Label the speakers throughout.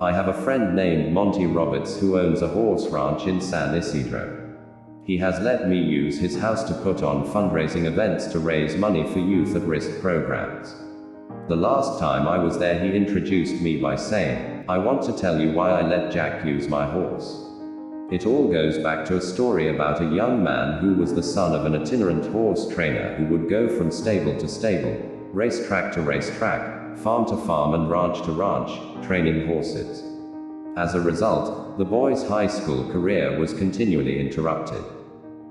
Speaker 1: I have a friend named Monty Roberts who owns a horse ranch in San Isidro. He has let me use his house to put on fundraising events to raise money for youth at-risk programs. The last time I was there, he introduced me by saying, "I want to tell you why I let Jack use my horse." It all goes back to a story about a young man who was the son of an itinerant horse trainer who would go from stable to stable, racetrack to racetrack, farm to farm and ranch to ranch, training horses. As a result, the boy's high school career was continually interrupted.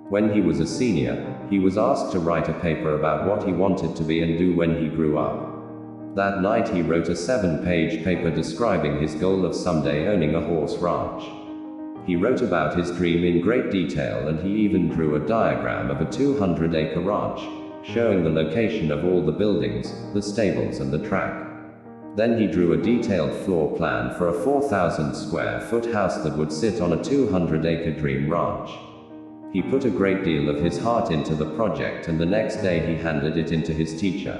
Speaker 1: When he was a senior, he was asked to write a paper about what he wanted to be and do when he grew up. That night he wrote a 7-page paper describing his goal of someday owning a horse ranch. He wrote about his dream in great detail, and he even drew a diagram of a 200-acre ranch, showing the location of all the buildings, the stables and the track. Then he drew a detailed floor plan for a 4,000 square foot house that would sit on a 200-acre dream ranch. He put a great deal of his heart into the project, and the next day he handed it in to his teacher.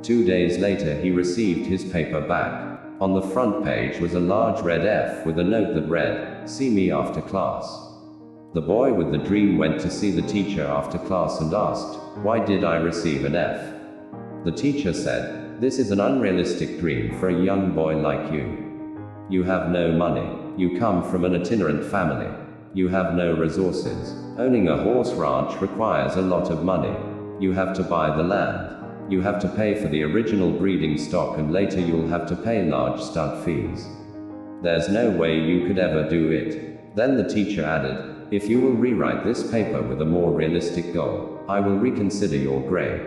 Speaker 1: 2 days later he received his paper back. On the front page was a large red F with a note that read, "See me after class." The boy with the dream went to see the teacher after class and asked, "Why did I receive an F?" The teacher said, "This is an unrealistic dream for a young boy like you. You have no money. You come from an itinerant family. You have no resources. Owning a horse ranch requires a lot of money. You have to buy the land. You have to pay for the original breeding stock, and later you'll have to pay large stud fees. There's no way you could ever do it." Then the teacher added, "If you will rewrite this paper with a more realistic goal, I will reconsider your grade."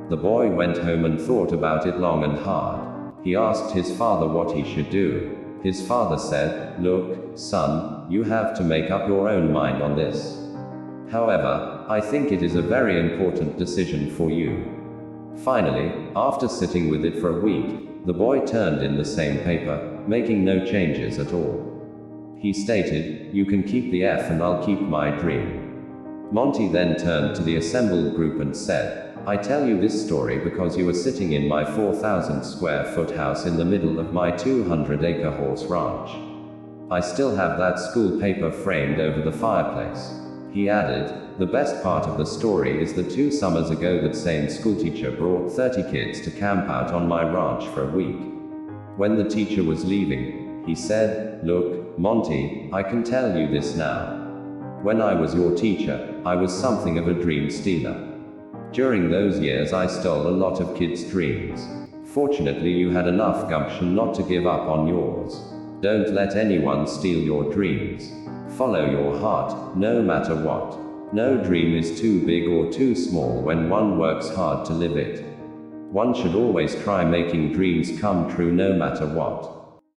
Speaker 1: The boy went home and thought about it long and hard. He asked his father what he should do. His father said, "Look, son, you have to make up your own mind on this. However, I think it is a very important decision for you." Finally, after sitting with it for a week, the boy turned in the same paper, making no changes at all. He stated, "You can keep the F and I'll keep my dream." Monty then turned to the assembled group and said, "I tell you this story because you were sitting in my 4,000 square foot house in the middle of my 200-acre horse ranch. I still have that school paper framed over the fireplace." He added, "The best part of the story is that 2 summers ago that same schoolteacher brought 30 kids to camp out on my ranch for a week. When the teacher was leaving, he said, 'Look, Monty, I can tell you this now. When I was your teacher, I was something of a dream stealer. During those years I stole a lot of kids' dreams. Fortunately you had enough gumption not to give up on yours. Don't let anyone steal your dreams. Follow your heart, no matter what. No dream is too big or too small when one works hard to live it. One should always try making dreams come true no matter what."